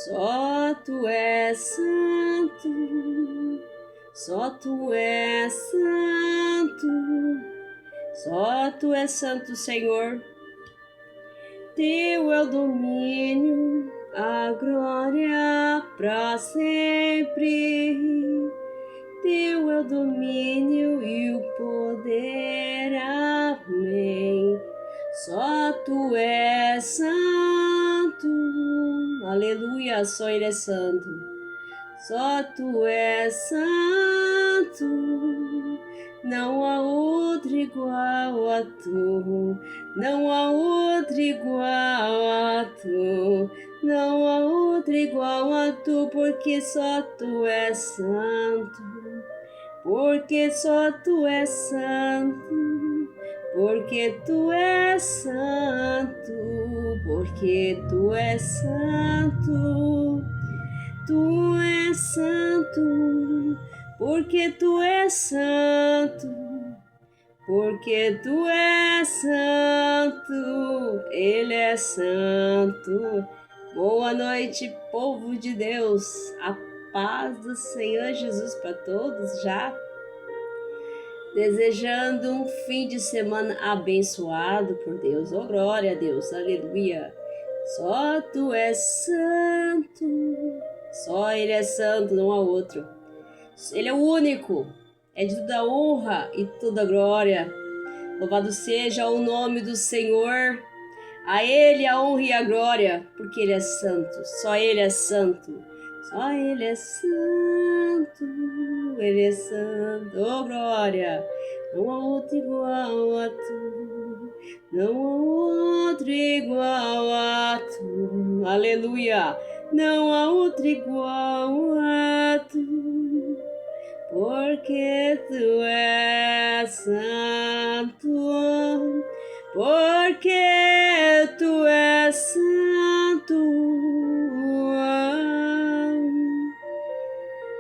Só tu és santo, só tu és santo, só tu és santo, Senhor. Teu é o domínio, a glória para sempre. Teu é o domínio e o poder, amém. Só tu és santo, aleluia, só ele é santo. Só tu és santo, não há outro igual a tu, não há outro igual a tu, não há outro igual a tu, porque só tu és santo, porque só tu és santo, porque tu és santo, porque tu és santo. Tu és santo, porque tu és santo, porque tu és santo, ele é santo. Boa noite, povo de Deus, a paz do Senhor Jesus para todos já. Desejando um fim de semana abençoado por Deus, oh glória a Deus, aleluia. Só tu és santo. Só ele é santo, não há outro. Ele é o único, é de toda honra e toda glória. Louvado seja o nome do Senhor. A ele a honra e a glória, porque ele é santo. Só ele é santo. Só ele é santo. Ele é santo. Oh glória. Não há outro igual a tu. Não há outro igual a tu. Aleluia. Não há outro igual a tu, porque tu és santo, porque tu és santo.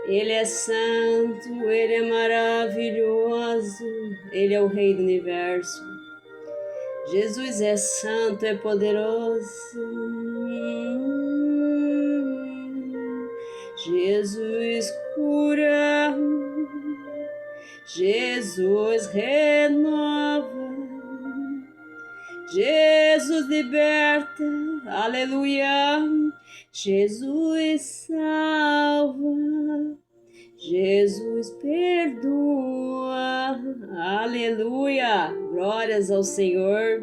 Ele é santo, ele é maravilhoso, ele é o Rei do Universo. Jesus é santo, é poderoso. Jesus cura, Jesus renova, Jesus liberta, aleluia. Jesus salva, Jesus perdoa, aleluia. Glórias ao Senhor.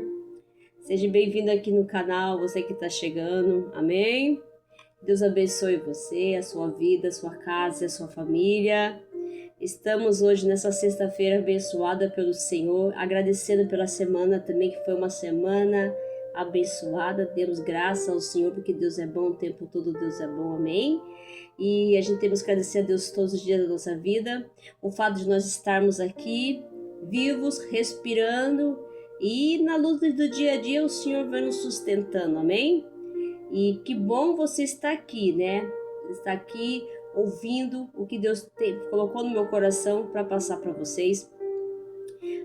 Seja bem-vindo aqui no canal, você que está chegando, amém? Deus abençoe você, a sua vida, a sua casa e a sua família. Estamos hoje nessa sexta-feira abençoada pelo Senhor, agradecendo pela semana também, que foi uma semana abençoada. Demos graça ao Senhor, porque Deus é bom o tempo todo, Deus é bom, amém? E a gente temos que agradecer a Deus todos os dias da nossa vida. O fato de nós estarmos aqui, vivos, respirando, e na luta do dia a dia o Senhor vai nos sustentando, amém? E que bom você estar aqui, né? Está aqui ouvindo o que Deus colocou no meu coração para passar para vocês.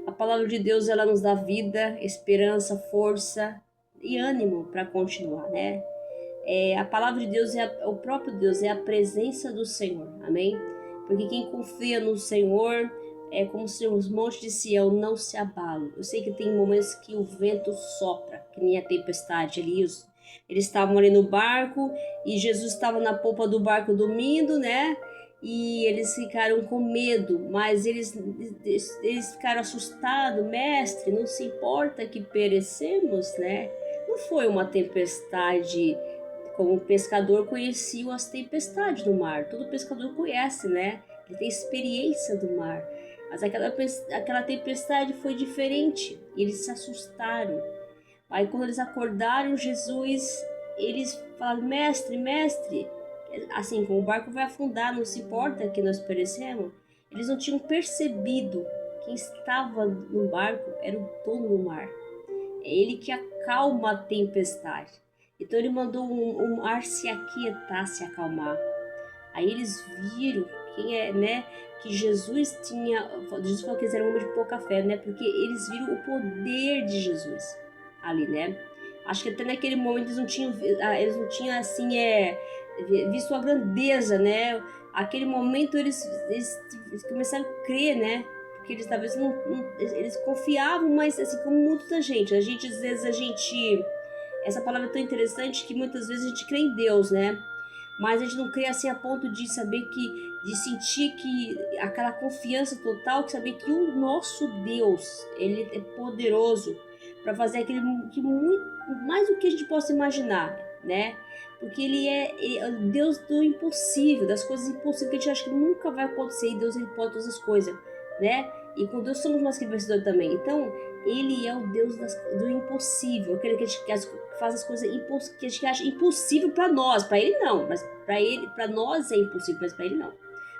A palavra de Deus, ela nos dá vida, esperança, força e ânimo para continuar, né? A palavra de Deus é o próprio Deus, é a presença do Senhor, amém? Porque quem confia no Senhor é como se os montes de Sião não se abalam. Eu sei que tem momentos que o vento sopra, que nem a tempestade ali, eles estavam ali no barco e Jesus estava na polpa do barco dormindo, né? E eles ficaram com medo, mas eles ficaram assustados. Mestre, não se importa que perecemos, né? Não foi uma tempestade como o pescador conhecia as tempestades no mar. Todo pescador conhece, né? Ele tem experiência do mar. Mas aquela tempestade foi diferente. E eles se assustaram. Aí quando eles acordaram Jesus, eles falaram, mestre, mestre, assim, como o barco vai afundar, não se importa que nós perecemos. Eles não tinham percebido quem estava no barco era o dono do mar. É ele que acalma a tempestade. Então ele mandou o mar se aquietar, se acalmar. Aí eles viram quem é, né, que Jesus falou que eles eram um homem de pouca fé, né, porque eles viram o poder de Jesus ali, né? Acho que até naquele momento eles não tinham assim, visto a grandeza, né? Aquele momento eles começaram a crer, né? Porque eles talvez eles confiavam, mas assim como muita gente. Às vezes essa palavra é tão interessante que muitas vezes a gente crê em Deus, né? Mas a gente não crê assim a ponto de saber de sentir que aquela confiança total, que saber que o nosso Deus, ele é poderoso para fazer aquele que muito mais do que a gente possa imaginar, né? Porque ele é o Deus do impossível, das coisas impossíveis que a gente acha que nunca vai acontecer, e Deus ele pode todas as coisas, né? E com Deus somos mais que vencedores também. Então, ele é o Deus do impossível, aquele que faz as coisas que a gente acha impossível para nós, para ele não, mas para nós é impossível, mas para ele não.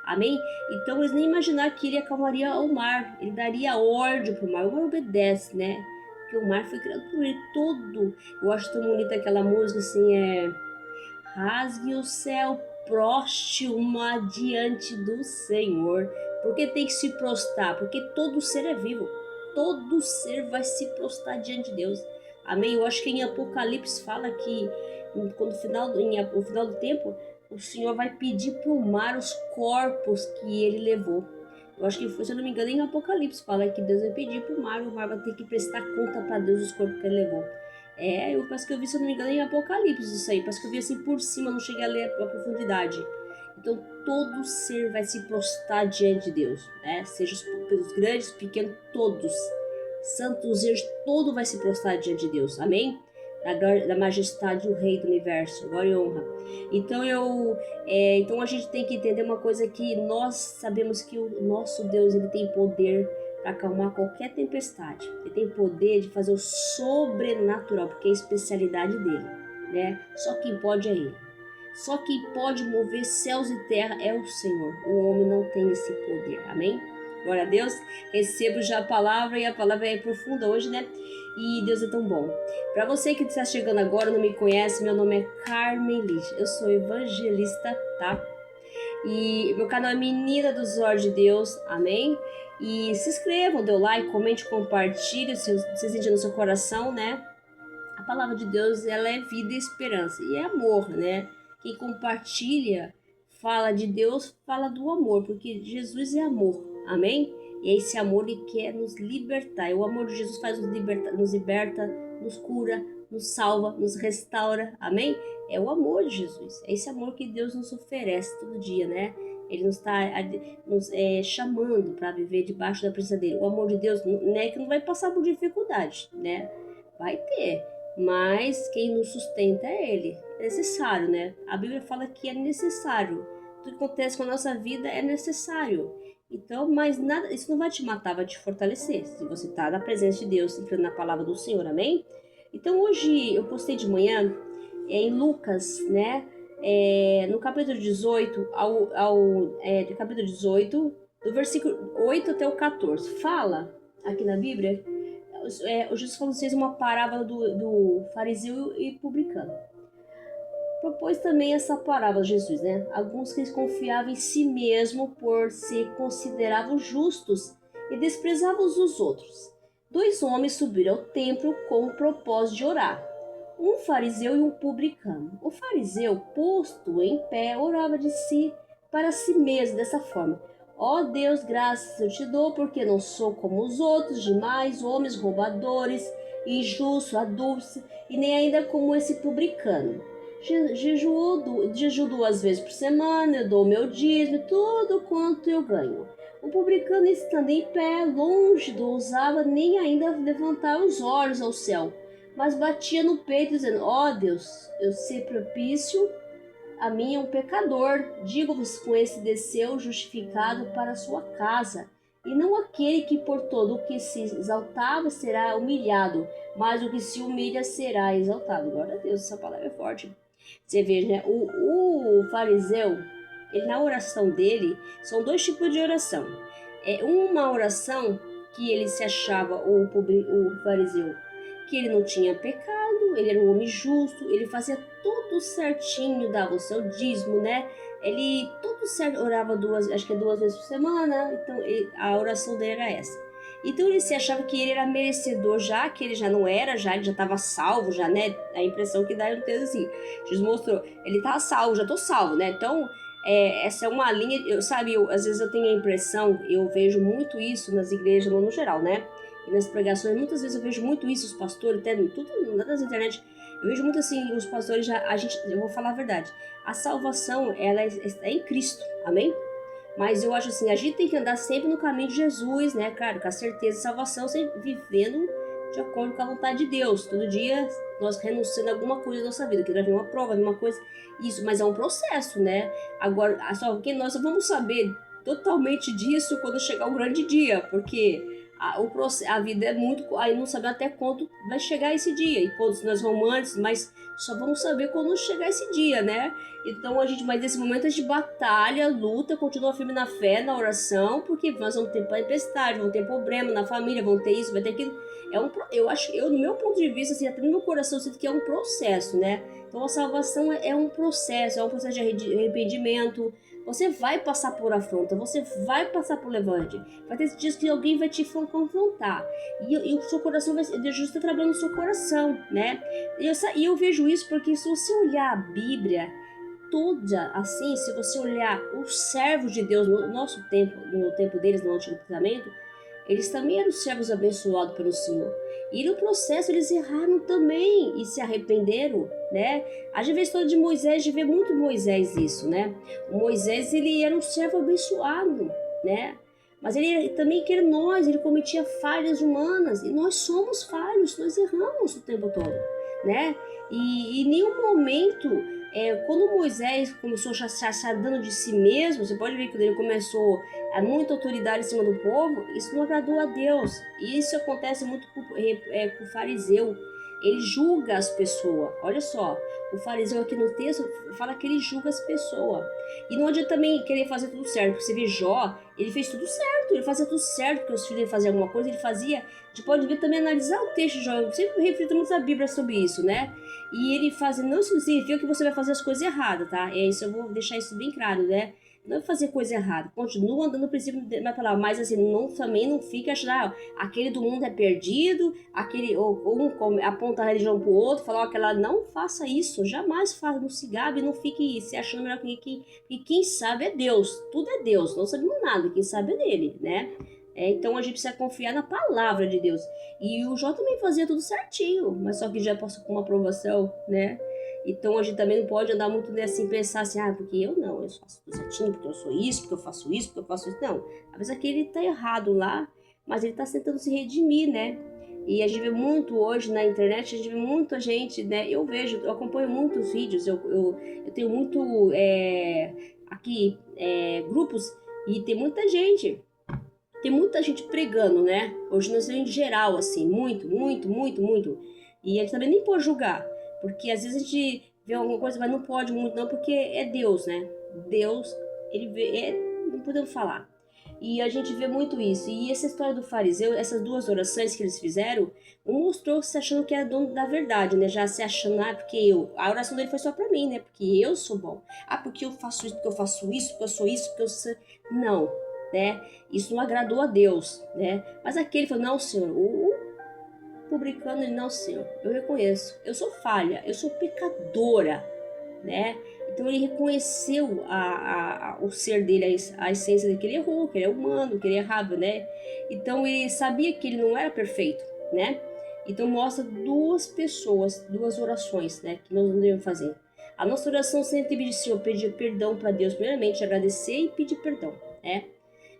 Amém? Então eles nem imaginaram que ele acalmaria o mar, ele daria ordem para o mar obedece, né? Porque o mar foi criado por ele todo. Eu acho tão bonita aquela música assim, rasgue o céu, proste-uma diante do Senhor. Porque tem que se prostrar? Porque todo ser é vivo. Todo ser vai se prostrar diante de Deus. Amém? Eu acho que em Apocalipse fala que quando no final do tempo, o Senhor vai pedir para o mar os corpos que ele levou. Eu acho que foi, se eu não me engano, em Apocalipse fala que Deus vai pedir para o mar vai ter que prestar conta para Deus os corpos que ele levou. Eu parece que eu vi, se eu não me engano, em Apocalipse isso aí. Parece que eu vi assim por cima, não cheguei a ler a profundidade. Então todo ser vai se prostrar diante de Deus, né? Seja pelos grandes, pequenos, todos. Santos e anjos, todo vai se prostrar diante de Deus, amém? Da majestade do Rei do Universo, glória e honra. Então a gente tem que entender uma coisa, que nós sabemos que o nosso Deus ele tem poder para acalmar qualquer tempestade. Ele tem poder de fazer o sobrenatural, porque é a especialidade dele, né? Só quem pode é ele. Só quem pode mover céus e terra é o Senhor. O homem não tem esse poder, amém? Glória a Deus. Recebo já a palavra, e a palavra é profunda hoje, né? E Deus é tão bom. Para você que está chegando agora, não me conhece, meu nome é Carmen Liz. Eu sou evangelista, tá? E meu canal é Menina dos Olhos de Deus, amém? E se inscrevam, dê o like, comente, compartilhe, se você sentir no seu coração, né? A palavra de Deus, ela é vida e esperança, e é amor, né? Quem compartilha, fala de Deus, fala do amor, porque Jesus é amor, amém? E esse amor, ele quer nos libertar. E o amor de Jesus faz nos liberta, nos cura, nos salva, nos restaura, amém? É o amor de Jesus, é esse amor que Deus nos oferece todo dia, né? Ele nos está chamando para viver debaixo da presença dele. O amor de Deus, né, que não vai passar por dificuldade, né? Vai ter, mas quem nos sustenta é ele. É necessário, né? A Bíblia fala que é necessário. Tudo que acontece com a nossa vida é necessário. Então, mas nada, isso não vai te matar, vai te fortalecer. Se você está na presença de Deus, entrando na palavra do Senhor, amém? Então, hoje eu postei de manhã em Lucas, né? No capítulo 18, do capítulo 18, do versículo 8 até o 14. Fala aqui na Bíblia. O Jesus falou fez uma parábola do fariseu e publicano. Propôs também essa parábola Jesus, né? Alguns que confiavam em si mesmo por se consideravam justos e desprezavam os outros. 2 homens subiram ao templo com o propósito de orar. Um fariseu e um publicano. O fariseu, posto em pé, orava de si para si mesmo dessa forma: ó Deus, graças eu te dou, porque não sou como os outros demais homens roubadores, injustos, adúlteros, e nem ainda como esse publicano. Jejuo 2 vezes por semana, eu dou meu dízimo, tudo quanto eu ganho. O publicano, estando em pé, longe do ousava nem ainda levantar os olhos ao céu, mas batia no peito, dizendo: ó Deus, eu sei propício a mim, um pecador. Digo-vos, com esse desceu justificado para a sua casa, e não aquele que por todo o que se exaltava será humilhado, mas o que se humilha será exaltado. Glória a Deus, essa palavra é forte. Você vê, né? O fariseu, ele, na oração dele, são 2 tipos de oração. Uma oração que ele se achava, o fariseu, que ele não tinha pecado, ele era um homem justo, ele fazia tudo certinho, dava o seu dízimo, né? Ele tudo certo, orava 2 vezes por semana, então a oração dele era essa. Então ele se achava que ele era merecedor, já que ele já não era, já ele já estava salvo, já, né? A impressão que dá é um texto assim. Jesus mostrou, ele tá salvo, já tô salvo, né? Então, essa é uma linha, às vezes eu tenho a impressão, eu vejo muito isso nas igrejas, no geral, né? E nas pregações, muitas vezes eu vejo muito isso, os pastores, até tudo nas internet, eu vejo muito assim, os pastores eu vou falar a verdade, a salvação, ela é em Cristo, amém? Mas eu acho assim, a gente tem que andar sempre no caminho de Jesus, né? Claro, com a certeza de salvação, sempre vivendo de acordo com a vontade de Deus. Todo dia nós renunciando a alguma coisa da nossa vida, que vai vir uma prova, vai vir uma coisa, isso, mas é um processo, né? Agora, só que nós vamos saber totalmente disso quando chegar o grande dia, porque a vida é muito, aí não sabemos até quando vai chegar esse dia, e quando nós vamos antes, mas só vamos saber quando chegar esse dia, né? Então mas nesse momento a gente batalha, luta, continua firme na fé, na oração, porque nós vamos ter tempestade, vamos ter problema na família, vamos ter isso, vai ter aquilo. Eu acho, no meu ponto de vista, assim, até no meu coração, eu sinto que é um processo, né? Então a salvação é um processo de arrependimento. Você vai passar por afronta, você vai passar por levante. Vai ter dias que alguém vai te confrontar. E o seu coração Deus está trabalhando no seu coração, né? E eu vejo isso porque se você olhar a Bíblia toda, assim, se você olhar os servos de Deus no nosso tempo, no tempo deles, no Antigo Testamento, eles também eram servos abençoados pelo Senhor. E no processo eles erraram também e se arrependeram, né? A gente vê a história de Moisés, a gente vê muito Moisés isso, né? O Moisés, ele era um servo abençoado, né? Mas ele também quer nós, ele cometia falhas humanas. E nós somos falhos, nós erramos o tempo todo, né? E em nenhum momento, quando Moisés começou a se dando de si mesmo, você pode ver que quando ele começou a muita autoridade em cima do povo, isso não agradou a Deus. E isso acontece muito com o fariseu. Ele julga as pessoas. Olha só, o fariseu aqui no texto fala que ele julga as pessoas. E não adianta também querer fazer tudo certo. Porque você vê Jó, ele fez tudo certo. Ele fazia tudo certo, porque os filhos dele faziam alguma coisa, ele fazia. A gente pode ver também, analisar o texto de Jó. Eu sempre reflito muito na Bíblia sobre isso, né? E ele faz, não significa que você vai fazer as coisas erradas, tá? É isso, eu vou deixar isso bem claro, né? Não é fazer coisa errada, continua andando no princípio da palavra, mas assim, também não fica achando, aquele do mundo é perdido, um aponta a religião pro outro, falar que ela não faça isso, jamais faça, não se gabe, não fique se achando melhor que quem sabe é Deus, tudo é Deus, não sabemos nada, quem sabe é dele, né? Então a gente precisa confiar na palavra de Deus. E o Jó também fazia tudo certinho, mas só que já passou com uma aprovação, né? Então a gente também não pode andar muito assim, pensar assim, porque eu faço tudo certinho, porque eu sou isso, porque eu faço isso, porque eu faço isso. Não, às vezes aquele tá errado lá, mas ele tá tentando se redimir, né? E a gente vê muito hoje na internet, a gente vê muita gente, né? Eu acompanho muitos vídeos, eu tenho muito aqui grupos e tem muita gente. Tem muita gente pregando, né? Hoje nós vemos em geral, assim, muito, muito, muito, muito. E a gente também nem pode julgar, porque às vezes a gente vê alguma coisa, mas não pode muito não, porque é Deus, né? Deus, ele vê, não podemos falar. E a gente vê muito isso. E essa história do fariseu, essas duas orações que eles fizeram, um mostrou se achando que era dono da verdade, né? Já se achando, porque a oração dele foi só pra mim, né? Porque eu sou bom. Porque eu faço isso, porque eu faço isso, porque eu sou isso, porque eu sou... Não, né? Isso não agradou a Deus, né? Mas aquele falou, não, Senhor, o publicano, ele, não, Senhor, eu reconheço, eu sou falha, eu sou pecadora, né? Então ele reconheceu o ser dele, a essência dele, que ele errou, que ele é humano, que ele errava, né? Então ele sabia que ele não era perfeito, né? Então mostra duas orações, né? Que nós não devemos fazer. A nossa oração sempre pedir, Senhor, pedir perdão para Deus, primeiramente agradecer e pedir perdão, né?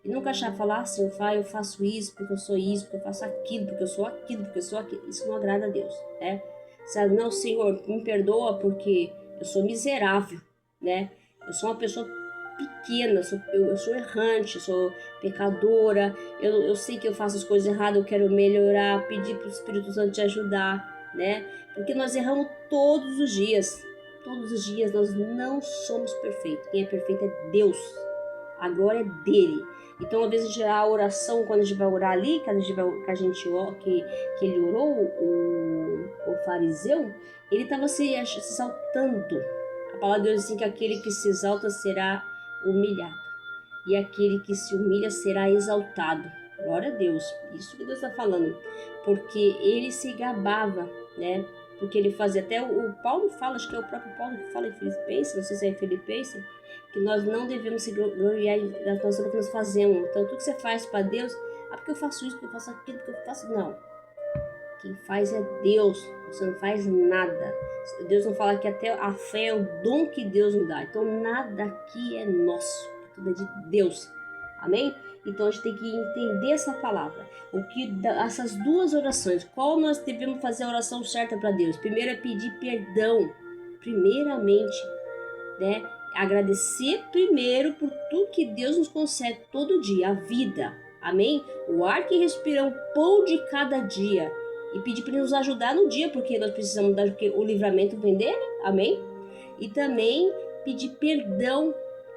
E nunca achar, falar, Senhor, eu faço isso, porque eu sou isso, porque eu faço aquilo, porque eu sou aquilo, porque eu sou aquilo. Isso não agrada a Deus, né? Sabe, não, Senhor, me perdoa porque eu sou miserável, né? Eu sou uma pessoa pequena, eu sou errante, sou pecadora, eu sei que eu faço as coisas erradas, eu quero melhorar, pedir para o Espírito Santo te ajudar, né? Porque nós erramos todos os dias nós não somos perfeitos, quem é perfeito é Deus, a glória é dele. Então, às vezes, a oração, quando a gente vai orar ali, que ele orou, o fariseu, ele estava se exaltando. A palavra de Deus diz assim, que aquele que se exalta será humilhado, e aquele que se humilha será exaltado, Glória a Deus. Isso que Deus está falando. Porque ele se gabava, né? Porque ele fazia, até o Paulo fala, acho que é o próprio Paulo que fala em Filipenses, não sei se é em Filipenses, que nós não devemos se gloriar das coisas que nós fazemos. Então, tudo que você faz para Deus, porque eu faço isso, porque eu faço aquilo, porque eu faço... Não. Quem faz é Deus. Você não faz nada. Deus não fala que até a fé é o dom que Deus nos dá. Então, nada aqui é nosso. Tudo é de Deus. Amém? Então, a gente tem que entender essa palavra. Essas duas orações, qual nós devemos fazer a oração certa para Deus? Primeiro é pedir perdão. Primeiramente, né? Agradecer primeiro por tudo que Deus nos concede todo dia, a vida, amém? O ar que respiramos, pão de cada dia, e pedir para Ele nos ajudar no dia, porque nós precisamos dar, porque o livramento vem dele, amém? E também pedir perdão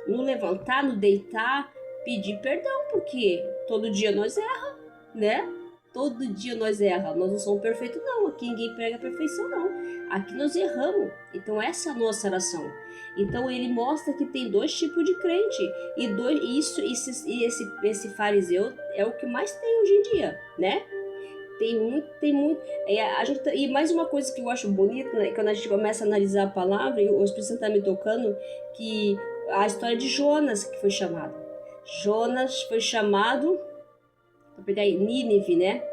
no levantar, no deitar, pedir perdão, porque todo dia nós erramos, né? Todo dia nós erramos, nós não somos perfeitos não, aqui ninguém prega a perfeição não, aqui nós erramos, então essa é a nossa oração. Então ele mostra que tem dois tipos de crente, e esse fariseu é o que mais tem hoje em dia, né? Tem muito. E mais uma coisa que eu acho bonita, né? Quando a gente começa a analisar a palavra, e o Espírito Santo está me tocando, que a história de Jonas que foi chamado. Jonas foi chamado para pegar Nínive, né?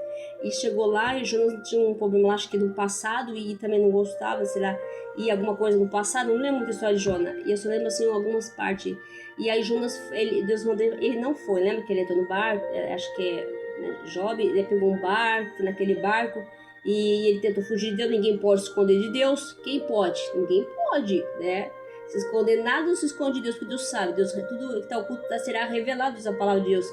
E chegou lá e Jonas tinha um problema lá, acho que no passado, e também não gostava, sei lá, e alguma coisa no passado, não lembro muita história de Jonas, e eu só lembro assim algumas partes. E aí Jonas, Deus mandou, ele não foi, lembra que ele entrou no barco, acho que é, né, Job, ele pegou um barco, naquele barco, e ele tentou fugir de Deus. Ninguém pode se esconder de Deus. Quem pode? Ninguém pode, né? Se esconder, nada não se esconde de Deus, porque Deus sabe, Deus, tudo que está oculto será revelado, diz a palavra de Deus.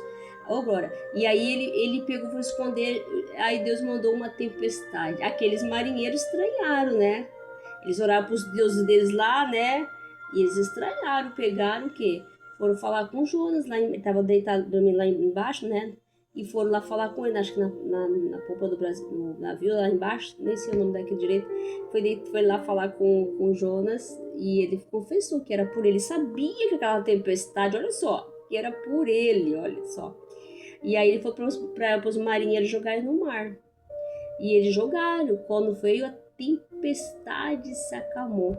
Oh, glória. E aí ele pegou para esconder, aí Deus mandou uma tempestade. Aqueles marinheiros estranharam, né? Eles oraram para os deuses deles lá, né? E eles estranharam, pegaram o quê? Foram falar com Jonas, lá estava deitado, dormindo lá embaixo, né? E foram lá falar com ele, acho que na popa do Brasil, no navio lá embaixo, nem sei o nome daquele direito. Foi lá falar com Jonas e ele confessou que era por ele. Sabia que aquela tempestade, olha só, que era por ele, olha só. E aí ele foi para os marinheiros jogarem no mar. E eles jogaram. Quando veio a tempestade, se acalmou.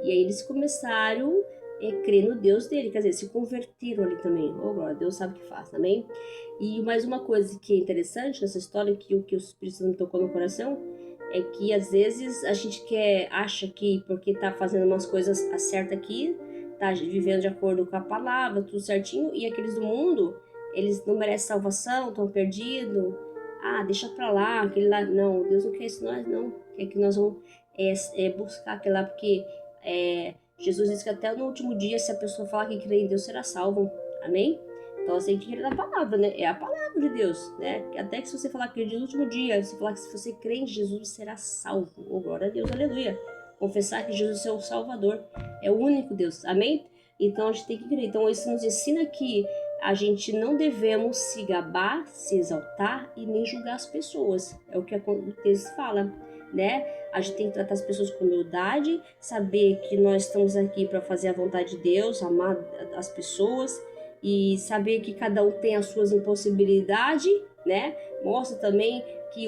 E aí eles começaram a crer no Deus dele. Quer dizer, se converteram ali também. Oh, glória, Deus sabe o que faz, amém? E mais uma coisa que é interessante nessa história, que o Espírito Santo me tocou no coração, é que às vezes a gente acha que porque tá fazendo umas coisas certas aqui, tá vivendo de acordo com a palavra, tudo certinho, e aqueles do mundo, eles não merecem salvação, estão perdidos. Ah, deixa pra lá, aquele lá. Não, Deus não quer isso nós, não. Quer que nós vamos buscar aquele lá, porque Jesus disse que até no último dia, se a pessoa falar que crê em Deus, será salvo. Amém? Então você tem que crer na palavra, né? É a palavra de Deus, né? Até que se você falar que no último dia, se falar que se você crê em Jesus, será salvo. Oh, glória a Deus, aleluia. Confessar que Jesus é o Salvador, é o único Deus. Amém? Então a gente tem que crer. Então isso nos ensina que a gente não devemos se gabar, se exaltar e nem julgar as pessoas. É o que o texto fala, né? A gente tem que tratar as pessoas com humildade, saber que nós estamos aqui para fazer a vontade de Deus, amar as pessoas e saber que cada um tem as suas impossibilidades, né? Mostra também que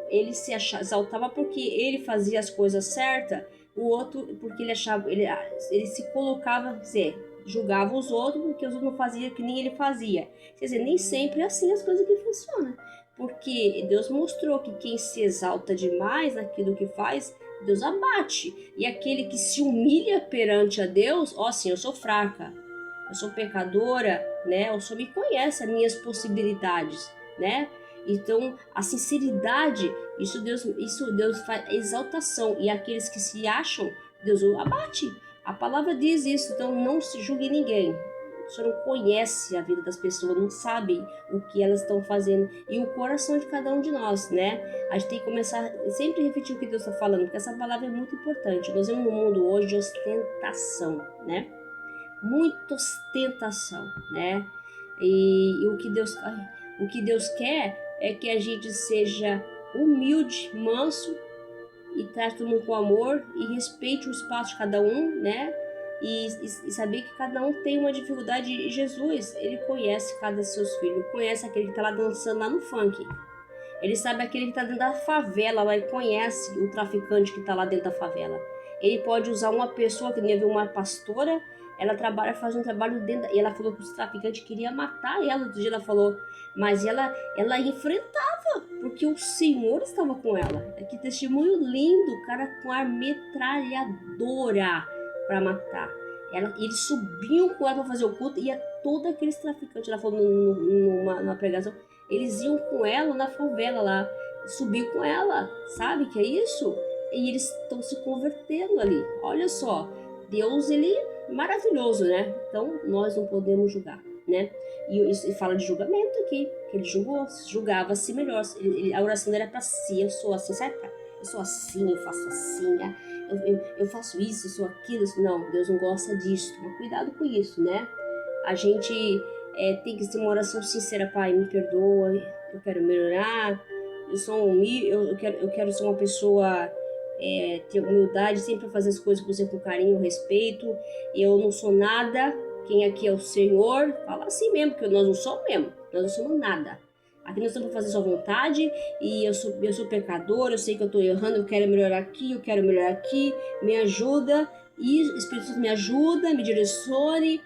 ele se exaltava porque ele fazia as coisas certas, o outro porque ele achava, ele se colocava, quer dizer, julgava os outros porque os outros não faziam que nem ele fazia. Quer dizer, nem sempre é assim as coisas que funcionam. Porque Deus mostrou que quem se exalta demais naquilo que faz, Deus abate. E aquele que se humilha perante a Deus, ó, assim, eu sou fraca, eu sou pecadora, né? O Senhor me conhece as minhas possibilidades, né? Então, a sinceridade, isso Deus faz exaltação. E aqueles que se acham, Deus o abate. A palavra diz isso, então não se julgue ninguém. O Senhor não conhece a vida das pessoas, não sabe o que elas estão fazendo e o coração de cada um de nós, né? A gente tem que começar sempre a repetir o que Deus está falando, porque essa palavra é muito importante. Nós vivemos num mundo hoje de ostentação, né? Muita ostentação, né? E o que Deus quer é que a gente seja humilde, manso e trate todo mundo com amor e respeite o espaço de cada um, né? e saber que cada um tem uma dificuldade. E Jesus, ele conhece cada seus filhos, conhece aquele que está lá dançando lá no funk. Ele sabe aquele que está dentro da favela, lá, ele conhece o traficante que está lá dentro da favela. Ele pode usar uma pessoa, que nem uma pastora, ela trabalha, faz um trabalho dentro, e ela falou que os traficantes queriam matar ela, outro dia ela falou, mas ela enfrentava, porque o Senhor estava com ela. Que testemunho lindo, o cara com a metralhadora para matar. Eles subiam com ela para fazer o culto, e todos aqueles traficantes, ela falou numa pregação, eles iam com ela na favela lá, subiu com ela, sabe que é isso? E eles estão se convertendo ali. Olha só, Deus, ele é maravilhoso, né? Então nós não podemos julgar, né? E fala de julgamento aqui, que ele julgava a si melhor. A oração dele era para si, eu sou assim, sabe? Eu sou assim, eu faço assim, eu faço isso, eu sou aquilo. Não, Deus não gosta disso. Toma cuidado com isso, né? A gente tem que ser uma oração sincera. Pai, me perdoa, eu quero melhorar, eu quero ser uma pessoa, ter humildade, sempre fazer as coisas com você com carinho, respeito. Eu não sou nada, quem aqui é o Senhor. Fala assim mesmo, porque nós não somos mesmo, nós não somos nada. Aqui nós estamos para fazer sua vontade, e eu sou pecador, eu sei que eu estou errando, eu quero melhorar aqui, eu quero melhorar aqui, me ajuda, e o Espírito Santo me ajuda, me direcione,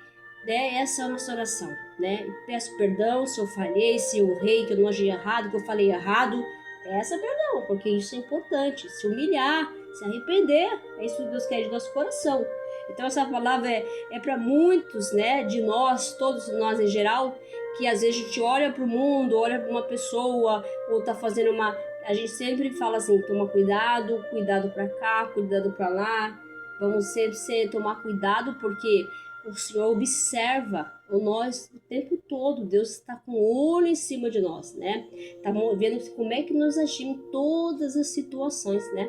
né? Essa é a nossa oração, né? E peço perdão se eu falhei, se eu errei, que eu não agi errado, que eu falei errado. Peça perdão, porque isso é importante. Se humilhar, se arrepender, é isso que Deus quer de nosso coração. Então essa palavra é para muitos, né? De nós, todos nós em geral, que às vezes a gente olha para o mundo, olha para uma pessoa, ou tá fazendo uma... A gente sempre fala assim, toma cuidado, cuidado para cá, cuidado para lá. Vamos sempre tomar cuidado, porque o Senhor observa nós o tempo todo. Deus está com o olho em cima de nós, né? Tá vendo como é que nós agimos em todas as situações, né?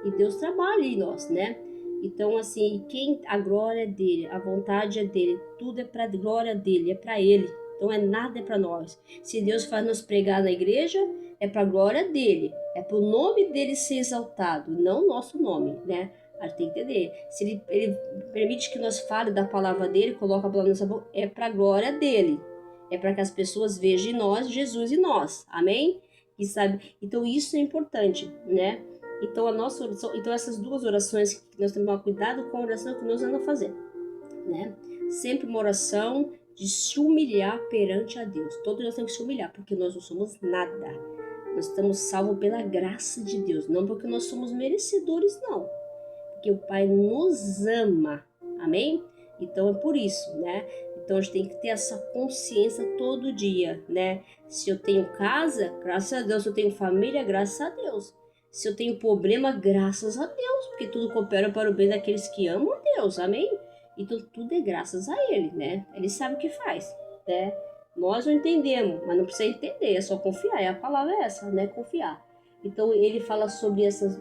E Deus trabalha em nós, né? Então, assim, a glória é dele, a vontade é dele, tudo é para a glória dele, é para ele. Então, nada é para nós. Se Deus faz nos pregar na igreja, é para a glória dele, é para o nome dele ser exaltado, não o nosso nome, né? A gente tem que entender. Se ele permite que nós fale da palavra dele, coloca a palavra na nossa boca, é para a glória dele. É para que as pessoas vejam em nós Jesus em nós. Amém? E sabe? Então isso é importante, né? Então a nossa oração, então essas duas orações que nós temos que tomar cuidado com a oração que nós vamos fazer, né? Sempre uma oração de se humilhar perante a Deus. Todos nós temos que se humilhar, porque nós não somos nada. Nós estamos salvos pela graça de Deus, não porque nós somos merecedores, não. Porque o Pai nos ama, amém? Então é por isso, né? Então a gente tem que ter essa consciência todo dia, né? Se eu tenho casa, graças a Deus. Se eu tenho família, graças a Deus. Se eu tenho problema, graças a Deus, porque tudo coopera para o bem daqueles que amam a Deus, amém? Então tudo é graças a Ele, né? Ele sabe o que faz, né? Nós não entendemos, mas não precisa entender, é só confiar. A palavra é essa, né? Confiar. Então ele fala sobre esses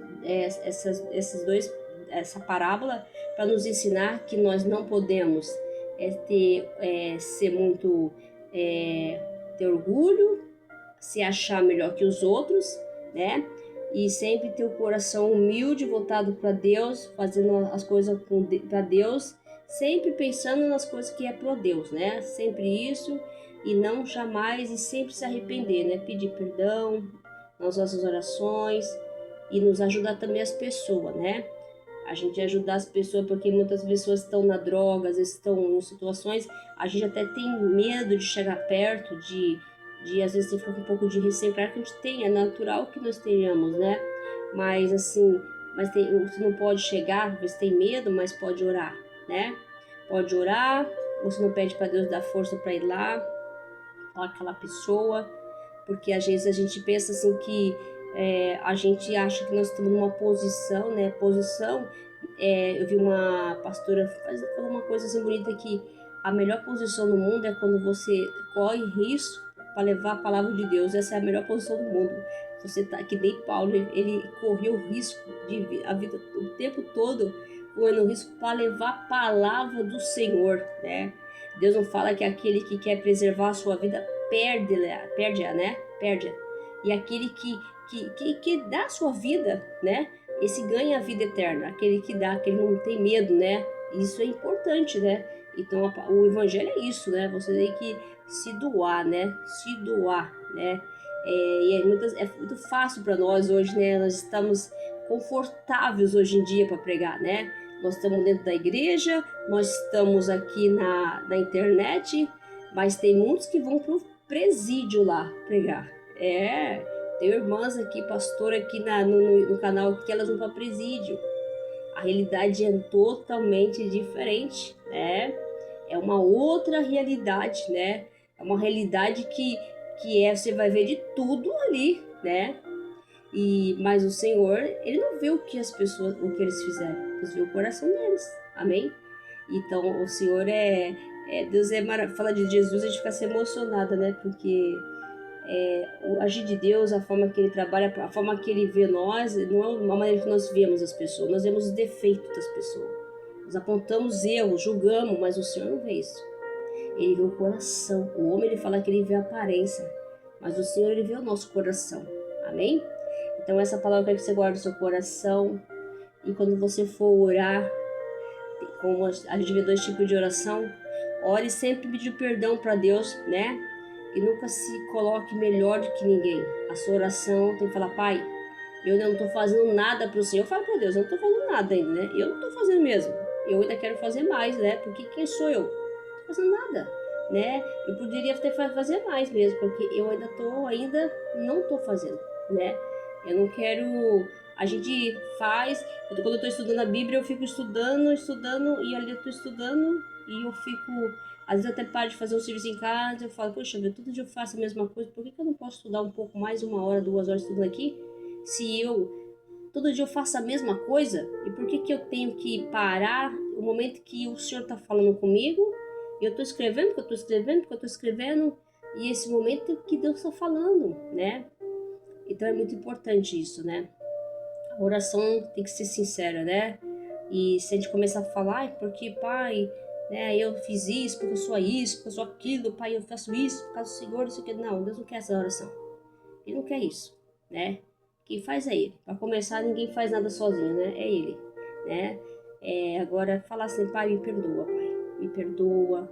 dois, essa parábola, para nos ensinar que nós não podemos ser muito, ter orgulho, se achar melhor que os outros, né? E sempre ter o coração humilde, voltado para Deus, fazendo as coisas para Deus, sempre pensando nas coisas que é para Deus, né? Sempre isso, e não jamais, e sempre se arrepender, né? Pedir perdão nas nossas orações, e nos ajudar também as pessoas, né? A gente ajudar as pessoas, porque muitas pessoas estão na droga, às vezes estão em situações, a gente até tem medo de chegar perto, de às vezes fica com um pouco de receio. Claro que a gente tem, é natural que nós tenhamos, né? Mas assim, você não pode chegar, você tem medo, mas pode orar, né? Pode orar, você não pede para Deus dar força para ir lá, falar com aquela pessoa, porque às vezes a gente pensa assim que a gente acha que nós estamos numa posição, né? Eu vi uma pastora falou uma coisa assim bonita, que a melhor posição no mundo é quando você corre risco para levar a palavra de Deus. Essa é a melhor posição do mundo. Você tá que nem Paulo, ele correu o risco de a vida o tempo todo, correndo o risco para levar a palavra do Senhor, né? Deus não fala que aquele que quer preservar a sua vida perde-a, né? Perde-a. E aquele que dá a sua vida, né? Esse ganha a vida eterna. Aquele que dá, aquele não tem medo, né? Isso é importante, né? Então o evangelho é isso, né? Você tem que se doar, né? Se doar, né? E é muito fácil para nós hoje, né? Nós estamos confortáveis hoje em dia para pregar, né? Nós estamos dentro da igreja, nós estamos aqui na internet, mas tem muitos que vão pro presídio lá pregar. Tem irmãs aqui, pastor aqui no canal, que elas vão para presídio. A realidade é totalmente diferente, né? É uma outra realidade, né? É uma realidade que você vai ver de tudo ali, né? Mas o Senhor, ele não vê o que o que eles fizeram, ele vê o coração deles, amém? Então o Senhor Deus fala de Jesus, a gente fica se emocionada, né? Porque o agir de Deus, a forma que ele trabalha, a forma que ele vê nós, não é uma maneira que nós vemos as pessoas, nós vemos os defeitos das pessoas, nós apontamos erros, julgamos, mas o Senhor não vê isso. Ele vê o coração. O homem, ele fala que ele vê a aparência, mas o Senhor, ele vê o nosso coração, amém? Então essa palavra eu quero que você guarde no seu coração, e quando você for orar, como a gente vê 2 tipos de oração, ore sempre pedindo perdão para Deus, né? E nunca se coloque melhor do que ninguém. A sua oração tem que falar: Pai, eu não estou fazendo nada para o Senhor. Eu falo para Deus, eu não estou fazendo nada ainda, né? Eu não estou fazendo mesmo. Eu ainda quero fazer mais, né? Porque quem sou eu? Não estou fazendo nada, né? Eu poderia fazer mais mesmo, porque eu não estou fazendo, né? Eu não quero... A gente faz... Quando eu estou estudando a Bíblia, eu fico estudando, e ali eu estou estudando, e eu fico... Às vezes eu até paro de fazer um serviço em casa, eu falo: poxa, todo dia eu faço a mesma coisa, por que eu não posso estudar um pouco mais, 1 hora, 2 horas estudando aqui? Se todo dia eu faço a mesma coisa, e por que eu tenho que parar o momento que o Senhor está falando comigo, e eu estou escrevendo, porque eu estou escrevendo, e esse momento que Deus está falando, né? Então é muito importante isso, né? A oração tem que ser sincera, né? E se a gente começar a falar: porque, Pai, né, eu fiz isso, porque eu sou isso, porque eu sou aquilo, Pai, eu faço isso por causa do Senhor, isso aqui. Não, Deus não quer essa oração. Ele não quer isso, né? Quem faz é Ele. Para começar, ninguém faz nada sozinho, né? É Ele, né? Agora, falar assim: Pai, me perdoa, Pai. Me perdoa.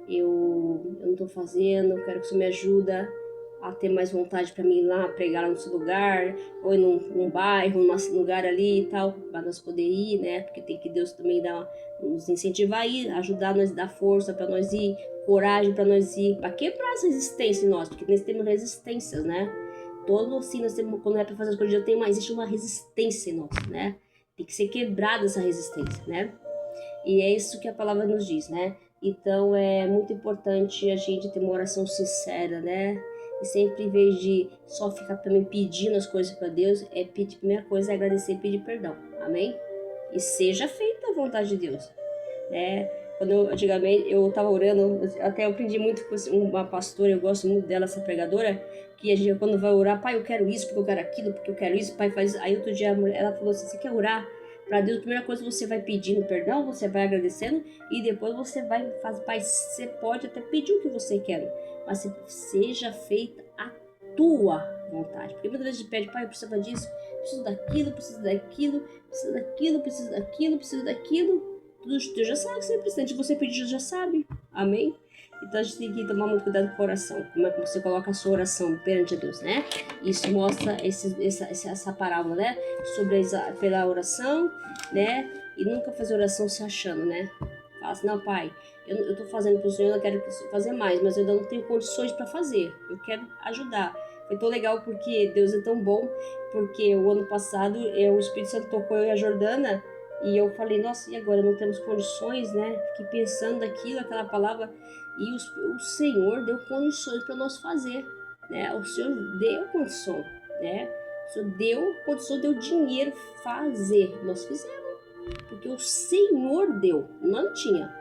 Eu não estou fazendo, quero que o Senhor me ajuda a ter mais vontade para mim ir lá pregar lá no seu lugar, ou ir num bairro, num lugar ali e tal, para nós poder ir, né? Porque tem que Deus também nos incentivar a ir, ajudar nós, dar força para nós ir, coragem para nós ir, para quebrar essa resistência em nós, porque nós temos resistências, né? Todo assim, nós temos, quando é para fazer as coisas, existe uma resistência em nós, né? Tem que ser quebrada essa resistência, né? E é isso que a palavra nos diz, né? Então é muito importante a gente ter uma oração sincera, né? E sempre, em vez de só ficar também pedindo as coisas para Deus, a primeira coisa é agradecer e pedir perdão, amém? E seja feita a vontade de Deus, né? Antigamente eu estava orando, até eu aprendi muito com uma pastora, eu gosto muito dela, essa pregadora, que a gente, quando vai orar: Pai, eu quero isso, porque eu quero aquilo, porque eu quero isso, Pai, faz isso. Aí outro dia ela falou assim: você quer orar para Deus? A primeira coisa, você vai pedindo perdão, você vai agradecendo, e depois você vai fazer: Pai, você pode até pedir o que você quer, mas seja feita a tua vontade. Porque muitas vezes a gente pede: Pai, eu preciso disso, preciso daquilo, preciso daquilo, preciso daquilo, preciso daquilo, preciso daquilo. Deus já sabe que você precisa, de você pedir, Deus já sabe, amém? Então a gente tem que tomar muito cuidado com o coração, como é que você coloca a sua oração perante a Deus, né? Isso mostra essa parábola, né? Sobre pela oração, né? E nunca fazer oração se achando, né? Fala assim: não, Pai, eu tô fazendo pro Senhor, eu quero fazer mais, mas eu ainda não tenho condições para fazer, eu quero ajudar. Foi tão legal porque Deus é tão bom, porque o ano passado o Espírito Santo tocou eu e a Jordana, e eu falei: nossa, e agora? Não temos condições, né? Fiquei pensando daquilo, aquela palavra, e o Senhor deu condições para nós fazer, né? O Senhor deu condição, né? O Senhor deu condição, deu dinheiro fazer. Nós fizemos, porque o Senhor deu. Não tinha.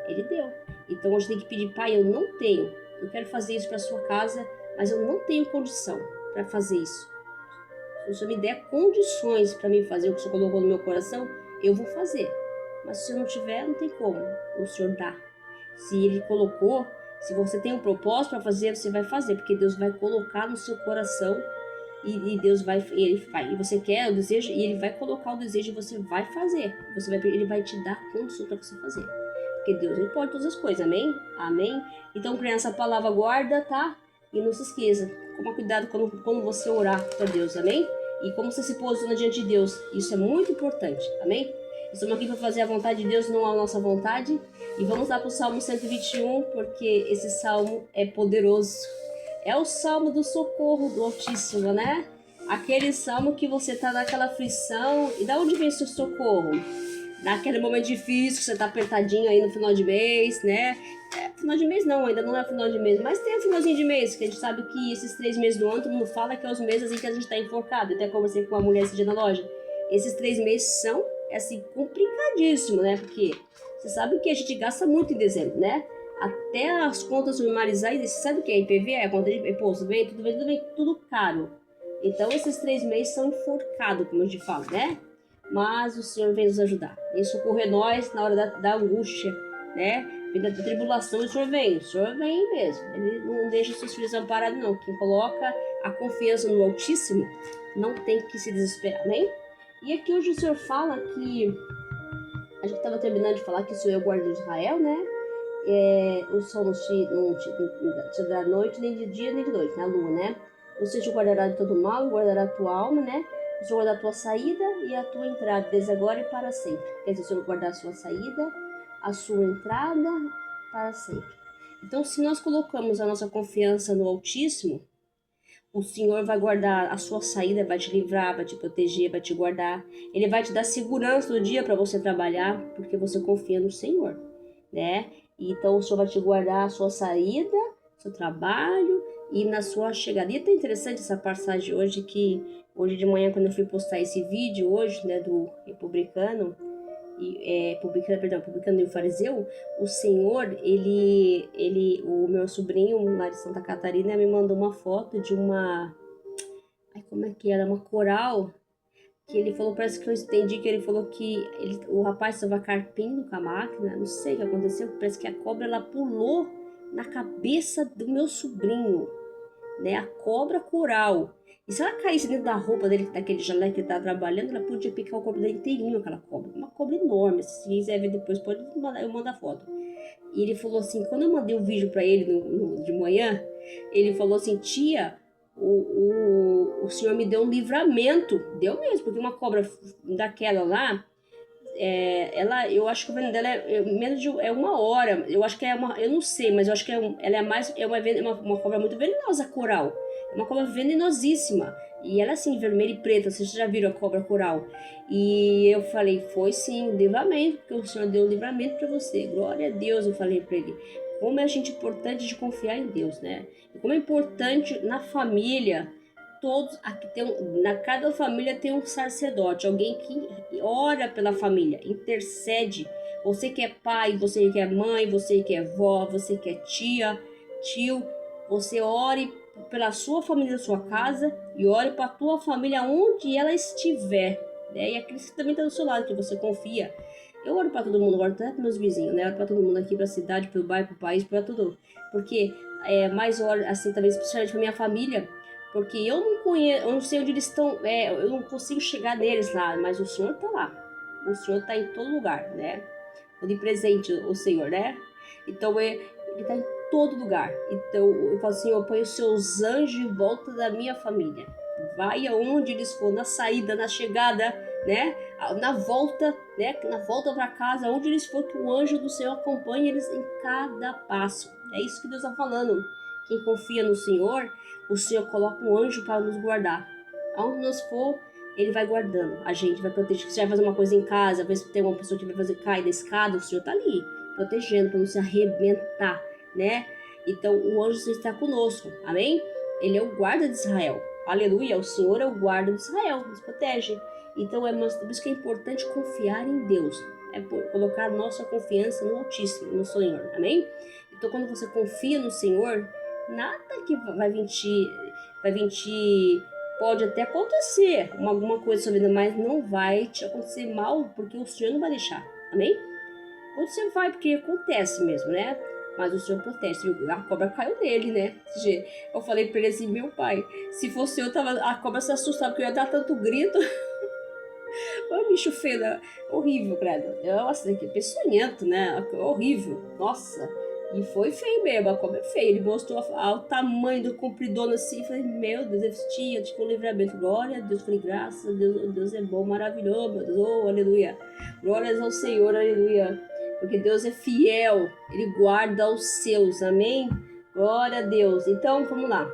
Ele deu. Então a gente tem que pedir: Pai, eu não tenho. Eu quero fazer isso para sua casa, mas eu não tenho condição para fazer isso. Se o Senhor me der condições para mim fazer o que o Senhor colocou no meu coração, eu vou fazer. Mas se eu não tiver, não tem como. O Senhor dá. Se Ele colocou, se você tem um propósito para fazer, você vai fazer, porque Deus vai colocar no seu coração e Deus vai, e você quer o desejo, e ele vai colocar o desejo e você vai fazer. Ele vai te dar condição para você fazer. Porque Deus ele pode todas as coisas, amém? Amém? Então, criança, a palavra guarda, tá? E não se esqueça, toma cuidado quando você orar para Deus, amém? E como você se posiciona diante de Deus, isso é muito importante, amém? Estamos aqui para fazer a vontade de Deus, não a nossa vontade. E vamos lá para o Salmo 121, porque esse salmo é poderoso. É o salmo do socorro do Altíssimo, né? Aquele salmo que você tá naquela aflição. E da onde vem seu socorro? Naquele momento difícil, que você tá apertadinho aí no final de mês, né? Final de mês não, ainda não é final de mês, mas tem o finalzinho de mês, que a gente sabe que esses 3 meses do ano, todo mundo fala que é os meses em que a gente tá enforcado. Eu até conversei com uma mulher esse dia na loja. Esses 3 meses são, assim, complicadíssimos, né? Porque você sabe que a gente gasta muito em dezembro, né? Até as contas normalizar, você sabe o que é IPV? É a conta de imposto, vem tudo caro. Então esses 3 meses são enforcados, como a gente fala, né? Mas o Senhor vem nos ajudar, vem socorrer nós na hora da angústia, né? Vem da tribulação, o Senhor vem mesmo. Ele não deixa os seus filhos amparados, não. Quem coloca a confiança no Altíssimo não tem que se desesperar, né? E aqui hoje o Senhor fala que a gente estava terminando de falar que o Senhor é o guarda de Israel, né? O sol não te dá noite, nem de dia, nem de noite, na lua, né? Você te guardará de todo mal, guardará a tua alma, né? O Senhor guardará a tua saída e a tua entrada, desde agora e para sempre. Quer dizer, o Senhor guardar a sua saída, a sua entrada, para sempre. Então, se nós colocamos a nossa confiança no Altíssimo, o Senhor vai guardar a sua saída, vai te livrar, vai te proteger, vai te guardar. Ele vai te dar segurança no dia para você trabalhar, porque você confia no Senhor, né? Então o Senhor vai te guardar a sua saída, seu trabalho e na sua chegada. E é tão interessante essa passagem hoje que hoje de manhã quando eu fui postar esse vídeo hoje, né, do publicano e o fariseu, o Senhor, o meu sobrinho lá de Santa Catarina me mandou uma foto de uma, como é que era, uma coral, que ele falou, parece que eu entendi que ele falou que o rapaz estava carpindo com a máquina, não sei o que aconteceu, parece que a cobra ela pulou na cabeça do meu sobrinho, né, a cobra coral. E se ela caísse dentro da roupa dele, daquele jaleco que ele estava trabalhando, ela podia picar o corpo dele inteirinho, aquela cobra. Uma cobra enorme. Se quiser ver depois, pode mandar, eu mando a foto. E ele falou assim, quando eu mandei o vídeo para ele de manhã, ele falou assim, tia, o senhor me deu um livramento. Deu mesmo, porque uma cobra daquela lá, eu acho que o veneno dela menos de 1 hora. Eu acho que eu não sei, mas eu acho que ela é mais, uma cobra muito venenosa, a coral. É uma cobra venenosíssima. E ela assim, vermelha e preta, vocês já viram a cobra coral. E eu falei, foi sim, livramento, porque o Senhor deu um livramento para você. Glória a Deus, eu falei para ele. Como é a gente importante de confiar em Deus, né? E como é importante na família. Todos aqui cada família tem um sacerdote, alguém que ora pela família, intercede. Você que é pai, você que é mãe, você que é vó, você que é tia, tio, você ore pela sua família da sua casa e ore para a tua família onde ela estiver, né? E aqueles que também estão do seu lado, que você confia. Eu oro para todo mundo, oro até para meus vizinhos, né? Eu oro para todo mundo aqui, para a cidade, para o bairro, para o país, para tudo. Porque mais oro, assim, também especialmente para minha família, porque eu não conheço, eu não sei onde eles estão, eu não consigo chegar neles lá, mas o Senhor está lá. O Senhor está em todo lugar, né? Onipresente o Senhor, né? Então ele está em todo lugar. Então eu falo assim, eu ponho os seus anjos em volta da minha família. Vai aonde eles for, na saída, na chegada, né? Na volta, né? Na volta para casa, onde eles for, que o anjo do Senhor acompanhe eles em cada passo. É isso que Deus está falando. Quem confia no Senhor, o Senhor coloca um anjo para nos guardar. Aonde nós for, ele vai guardando. A gente vai proteger. Se você vai fazer uma coisa em casa, às vezes tem uma pessoa que vai fazer cair da escada, o Senhor está ali, protegendo para não se arrebentar, né? Então o anjo está conosco, amém? Ele é o guarda de Israel. Aleluia, o Senhor é o guarda de Israel, nos protege. Então por isso que é importante confiar em Deus. Colocar a nossa confiança no Altíssimo, no Senhor, amém? Então quando você confia no Senhor, nada que vai vir pode até acontecer alguma coisa sobre ele, mas não vai te acontecer mal, porque o Senhor não vai deixar, amém? Ou você vai, porque acontece mesmo, né? mas o Senhor protege. A cobra caiu nele, né? Eu falei pra ele assim, meu pai, se fosse eu, a cobra se assustava, porque eu ia dar tanto grito. O bicho feio, né? Horrível, credo. Nossa, que peçonhento, né? Horrível, nossa. E foi feio mesmo, a cobra é feia. Ele mostrou o tamanho do compridona assim. Falei, meu Deus, eu tive um livramento. Glória a Deus, falei, graças a Deus, Deus é bom, maravilhoso, meu Deus, oh, aleluia. Glórias ao Senhor, aleluia. Porque Deus é fiel, Ele guarda os seus, amém? Glória a Deus. Então, vamos lá.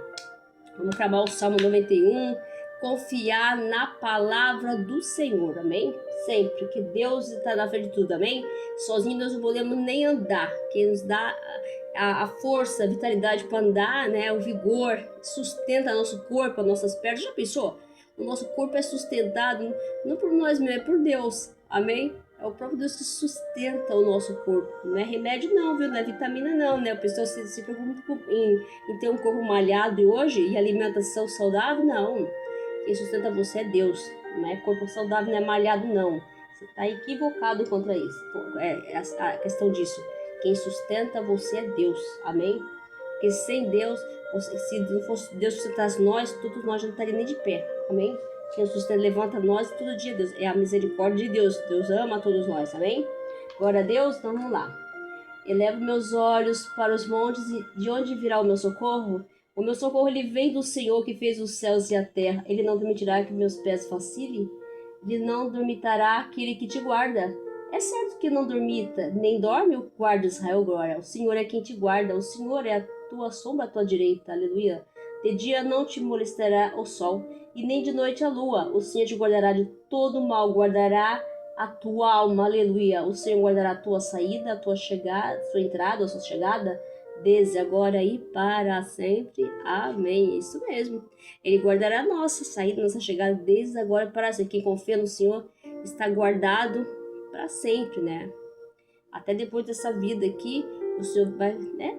Vamos acabar o Salmo 91. Confiar na palavra do Senhor, amém? Sempre, que Deus está na frente de tudo, amém? Sozinho nós não podemos nem andar, que nos dá a força, a vitalidade para andar, né? O vigor, sustenta nosso corpo, as nossas pernas. Já pensou? O nosso corpo é sustentado não por nós mesmos, é por Deus, amém? É o próprio Deus que sustenta o nosso corpo. Não é remédio não, viu? Não é vitamina não, né? A pessoa se preocupa muito em ter um corpo malhado hoje e alimentação saudável, não. Quem sustenta você é Deus. Não é corpo saudável, não é malhado, não. Você está equivocado contra isso. É a questão disso. Quem sustenta você é Deus. Amém? Porque sem Deus, se não fosse Deus sustentasse nós, todos nós não estaríamos nem de pé. Amém? Quem sustenta, levanta nós todo dia, Deus. É a misericórdia de Deus. Deus ama a todos nós. Amém? Glória a Deus. Então vamos lá. Elevo meus olhos para os montes e de onde virá o meu socorro? O meu socorro ele vem do Senhor que fez os céus e a terra. Ele não permitirá que meus pés vacilem? Ele não dormitará aquele que te guarda. É certo que não dormita, nem dorme o guarda Israel, glória. O Senhor é quem te guarda, o Senhor é a tua sombra à tua direita, aleluia. De dia não te molestará o sol, e nem de noite a lua. O Senhor te guardará de todo mal, guardará a tua alma, aleluia. O Senhor guardará a tua saída, a tua chegada, a sua entrada, a sua chegada, desde agora e para sempre. Amém. É isso mesmo. Ele guardará a nossa saída, a nossa chegada, desde agora e para sempre. Quem confia no Senhor está guardado para sempre, né? Até depois dessa vida aqui, o Senhor vai, né?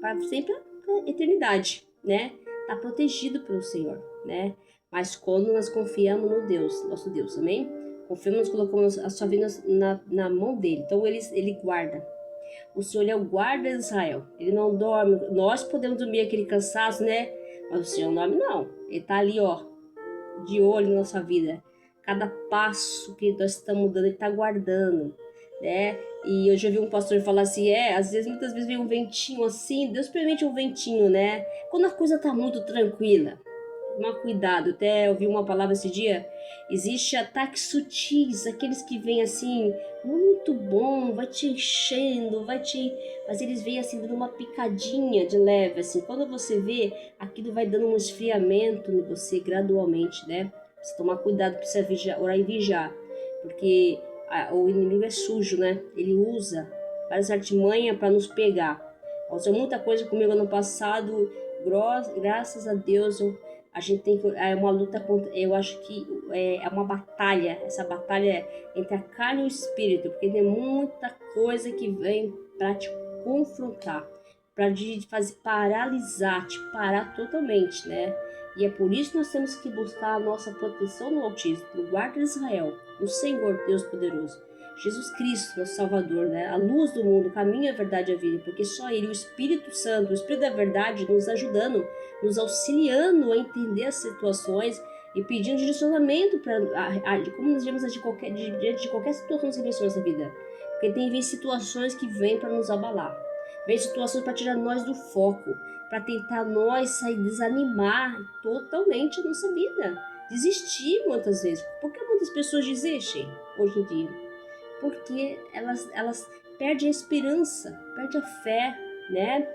Para sempre a eternidade, né? Está protegido pelo Senhor, né? Mas quando nós confiamos no Deus, nosso Deus, amém? Confiamos, colocamos a sua vida na mão dele. Então ele guarda. O Senhor é o guarda de Israel. Ele não dorme. Nós podemos dormir aquele cansaço, né? Mas o Senhor não dorme, não. Ele está ali, ó, de olho na nossa vida. Cada passo que nós estamos dando, ele está guardando, né? E eu já vi um pastor falar assim, às vezes, muitas vezes vem um ventinho assim, Deus permite um ventinho, né? Quando a coisa está muito tranquila. Tomar cuidado, até ouvi uma palavra esse dia, existe ataques sutis, aqueles que vêm assim, muito bom, vai te enchendo, mas eles vêm assim, dando uma picadinha de leve, assim, quando você vê, aquilo vai dando um esfriamento em você gradualmente, né? Você tomar cuidado, precisa vigiar, orar e vigiar, porque o inimigo é sujo, né? Ele usa várias artimanhas para nos pegar. Aconteceu muita coisa comigo ano passado, graças a Deus, a gente tem que, é uma luta contra, eu acho que é uma batalha, essa batalha é entre a carne e o espírito, porque tem muita coisa que vem para te confrontar, para te fazer paralisar, te parar totalmente, né? E é por isso que nós temos que buscar a nossa proteção no Altíssimo, no guarda de Israel, no Senhor Deus poderoso. Jesus Cristo, nosso Salvador, né? A luz do mundo, o caminho, a verdade e a vida, porque só Ele, o Espírito Santo, o Espírito da verdade, nos ajudando, nos auxiliando a entender as situações e pedindo direcionamento para como nós devemos agir diante de qualquer situação que se na nossa vida. Porque tem situações que vêm para nos abalar, vem situações para tirar nós do foco, para tentar nós sair, desanimar totalmente a nossa vida, desistir muitas vezes. Por que muitas pessoas desistem hoje em dia? Porque elas perdem a esperança, perdem a fé, né?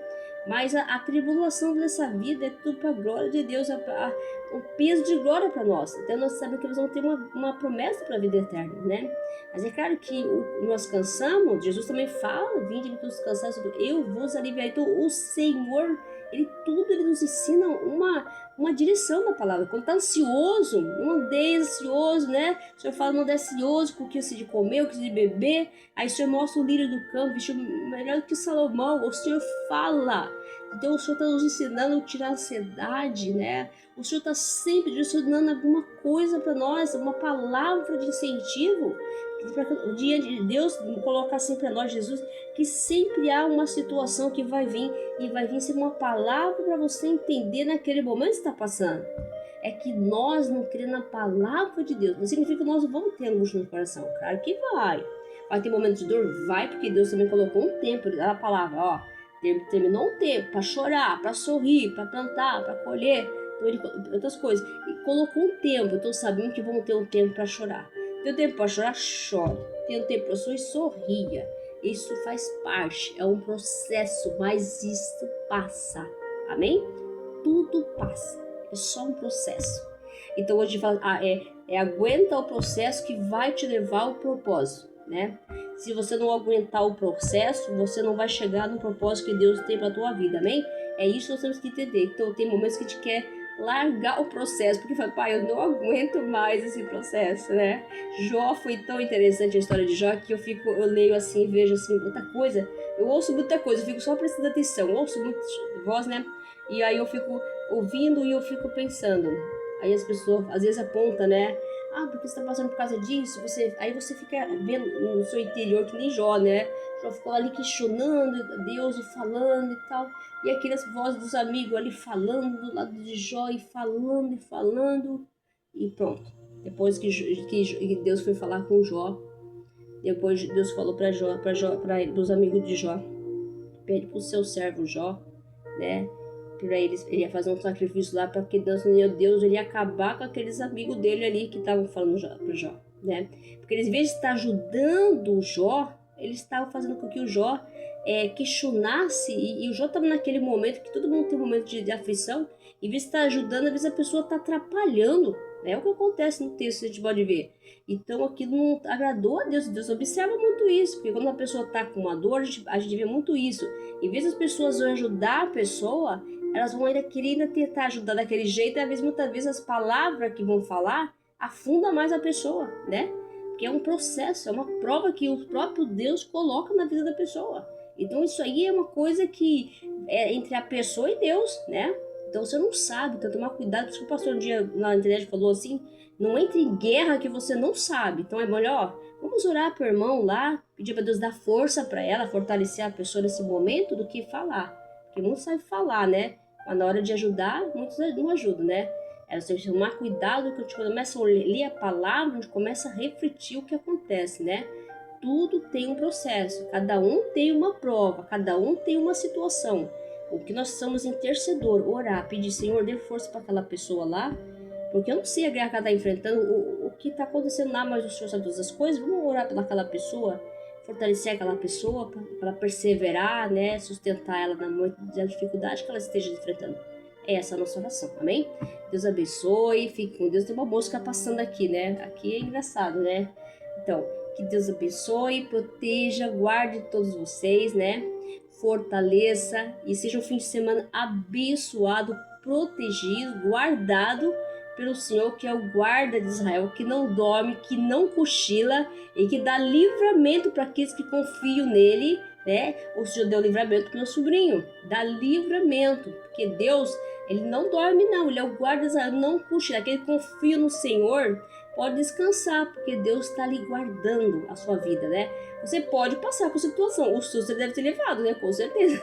Mas a tribulação dessa vida é tudo para a glória de Deus, um peso de glória para nós. Então nós sabemos que nós vamos ter uma promessa para a vida eterna, né? Mas é claro que nós cansamos, Jesus também fala, vinde todos cansados, eu vos aliviarei. Então o Senhor, Ele nos ensina uma direção da palavra. Quando está ansioso, não ande ansioso, né? O Senhor fala, não ande ansioso com o que você de comer, o que você de beber. Aí o Senhor mostra o lírio do campo, vestiu melhor do que Salomão. O Senhor fala. Então o Senhor está nos ensinando a tirar a ansiedade, né? O Senhor está sempre direcionando alguma coisa para nós, uma palavra de incentivo. Diante de Deus colocar sempre a nós, Jesus, que sempre há uma situação que vai vir e vai vir ser uma palavra para você entender naquele momento que está passando. É que nós não cremos na palavra de Deus. Não significa que nós não vamos ter angústia no coração. Claro que vai. Vai ter momentos de dor? Vai, porque Deus também colocou um tempo. Ele dá a palavra, ó. Terminou um tempo para chorar, para sorrir, para plantar, para colher. Então, outras coisas. E colocou um tempo. Então sabemos que vamos ter um tempo para chorar. Tem um tempo para chorar? Chore. Tem um tempo para sorrir? Sorria. Isso faz parte. É um processo, mas isso passa. Amém? Tudo passa. É só um processo. Então hoje fala, aguenta o processo que vai te levar ao propósito, né? Se você não aguentar o processo, você não vai chegar no propósito que Deus tem para a tua vida, amém? É isso que nós temos que entender. Então tem momentos que a gente quer largar o processo, porque fala, pai, eu não aguento mais esse processo, né? Jó, foi tão interessante a história de Jó que eu leio assim, vejo assim muita coisa, eu ouço muita coisa, eu fico só prestando atenção, eu ouço muita voz, né? E aí eu fico ouvindo e eu fico pensando. Aí as pessoas às vezes apontam, né? Ah, porque você está passando por causa disso? Aí você fica vendo no seu interior que nem Jó, né? Jó ficou ali questionando Deus e falando e tal. E aquelas vozes dos amigos ali falando do lado de Jó e falando e falando. E pronto. Depois que Deus foi falar com Jó, depois Deus falou para os amigos de Jó, pede para o seu servo Jó, né? Para ele ia fazer um sacrifício lá, para que Deus ele ia acabar com aqueles amigos dele ali que estavam falando para Jó, né? Porque eles, em vez de estar ajudando o Jó, eles estavam fazendo com que o Jó questionasse, e o Jó estava naquele momento que todo mundo tem um momento de aflição, em vez de estar ajudando, às vezes a pessoa está atrapalhando, né? É o que acontece no texto, a gente pode ver. Então aquilo não agradou a Deus. Deus observa muito isso, porque quando a pessoa está com uma dor, a gente vê muito isso. Em vez das pessoas ajudar a pessoa, elas vão ainda querer tentar ajudar daquele jeito, e às vezes, muitas vezes as palavras que vão falar afunda mais a pessoa, né? Porque é um processo, é uma prova que o próprio Deus coloca na vida da pessoa. Então isso aí é uma coisa que é entre a pessoa e Deus, né? Então você não sabe, então tomar cuidado. Por isso que o pastor um dia na internet falou assim, não entre em guerra que você não sabe. Então é melhor, vamos orar pro irmão lá, pedir para Deus dar força para ela, fortalecer a pessoa nesse momento, do que falar. Porque não sabe falar, né? Mas na hora de ajudar, muitos não ajudam, né? Você tem que tomar cuidado, que a gente começa a ler a palavra, a gente começa a refletir o que acontece, né? Tudo tem um processo, cada um tem uma prova, cada um tem uma situação. O que nós somos intercedor, orar, pedir, Senhor, dê força para aquela pessoa lá, porque eu não sei a guerra que ela está enfrentando, o que está acontecendo lá, mas o Senhor sabe todas as coisas. Vamos orar pelaquela pessoa, fortalecer aquela pessoa para perseverar, né? Sustentar ela na dificuldade que ela esteja enfrentando. Essa é a nossa oração, amém? Deus abençoe, fique com Deus. Tem uma mosca passando aqui, né? Aqui é engraçado, né? Então, que Deus abençoe, proteja, guarde todos vocês, né? Fortaleça e seja um fim de semana abençoado, protegido, guardado pelo Senhor, que é o guarda de Israel, que não dorme, que não cochila e que dá livramento para aqueles que confiam nele, né? O Senhor deu livramento para o meu sobrinho, dá livramento, porque Deus, ele não dorme não, ele é o guarda de Israel, não cochila. Aquele que confia no Senhor pode descansar, porque Deus está ali guardando a sua vida, né? Você pode passar por situação, o susto deve ter levado, né? Com certeza.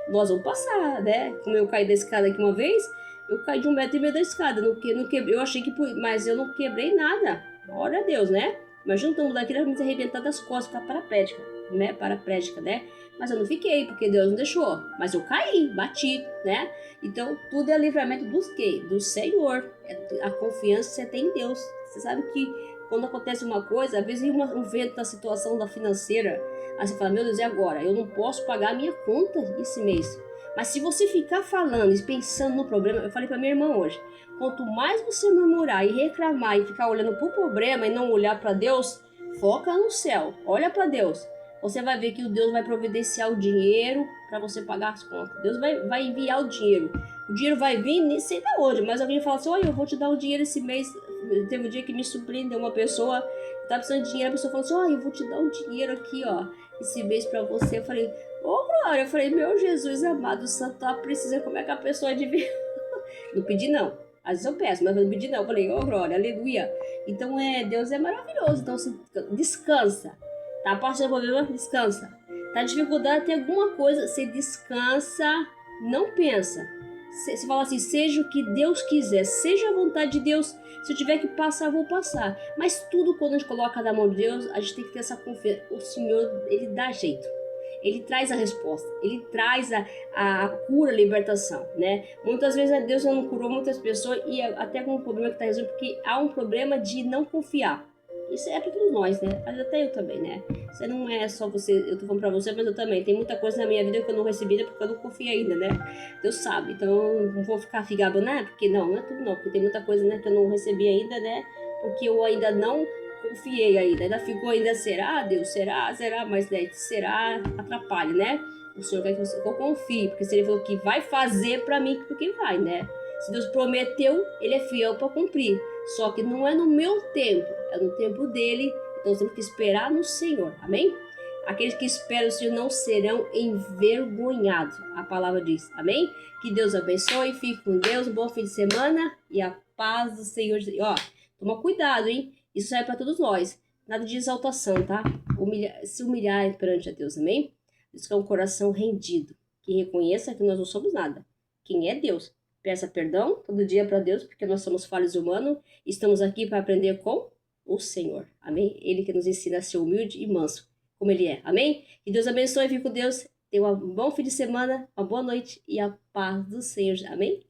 Nós vamos passar, né? Como eu caí da escada aqui uma vez, eu caí de 1,5 metro da escada, não quebrei, eu achei que, mas eu não quebrei nada. Glória a Deus, né? Imagina um daqui era me arrebentar das costas, ficar paraplégica, né? Mas eu não fiquei, porque Deus não deixou. Mas eu caí, bati, né? Então, tudo é livramento dos quê? Do Senhor. É a confiança que você tem em Deus. Você sabe que quando acontece uma coisa, às vezes um vento na situação da financeira, aí você fala, meu Deus, e agora? Eu não posso pagar a minha conta esse mês. Mas se você ficar falando e pensando no problema, eu falei para minha irmã hoje, quanto mais você murmurar e reclamar e ficar olhando para o problema e não olhar para Deus, foca no céu, olha para Deus. Você vai ver que o Deus vai providenciar o dinheiro para você pagar as contas. Deus vai enviar o dinheiro. O dinheiro vai vir, nem sei de onde, mas alguém fala assim, olha, eu vou te dar o dinheiro esse mês. Teve um dia que me surpreendeu, uma pessoa que estava precisando de dinheiro, a pessoa falou assim, olha, eu vou te dar um dinheiro aqui, ó, esse mês para você. Eu falei, ô Glória, eu falei, meu Jesus amado, o santo tá precisando, como é que a pessoa adivinha? Não pedi não, Às vezes eu peço, mas eu não pedi não. Eu falei, oh glória, aleluia. Então Deus é maravilhoso. Então você descansa. Tá passando problema? Descansa. Tá dificuldade, tem alguma coisa, você descansa, não pensa. Você fala assim, seja o que Deus quiser, seja a vontade de Deus. Se eu tiver que passar, vou passar. Mas tudo quando a gente coloca na mão de Deus, a gente tem que ter essa confiança. O Senhor, Ele dá jeito. Ele traz a resposta. Ele traz a cura, a libertação, né? Muitas vezes Deus não curou muitas pessoas e até com um problema que está resolvido, porque há um problema de não confiar. Isso é para todos nós, né? Até eu também, né? Isso não é só você, eu tô falando pra você, mas eu também. Tem muita coisa na minha vida que eu não recebi porque eu não confio ainda, né? Deus sabe. Então eu não vou ficar figado, né? Porque não é tudo não. Porque tem muita coisa, né, que eu não recebi ainda, né? Porque eu ainda não confiei ainda fico ainda, será, Deus? Será? Mas né, será atrapalha, né? O Senhor quer que eu confie, porque se Ele falou que vai fazer pra mim, porque vai, né? Se Deus prometeu, Ele é fiel para cumprir. Só que não é no meu tempo, é no tempo dele. Então temos que esperar no Senhor, amém? Aqueles que esperam o Senhor não serão envergonhados, a palavra diz, amém? Que Deus abençoe, fique com Deus, um bom fim de semana e a paz do Senhor. Ó, toma cuidado, hein? Isso serve para todos nós. Nada de exaltação, tá? Se humilhar perante a Deus, amém? Isso que é um coração rendido, que reconheça que nós não somos nada. Quem é Deus? Peça perdão todo dia para Deus, porque nós somos falhos humanos. Estamos aqui para aprender com o Senhor, amém? Ele que nos ensina a ser humilde e manso, como Ele é, amém? Que Deus abençoe, fique com Deus. Tenha um bom fim de semana, uma boa noite e a paz do Senhor, amém?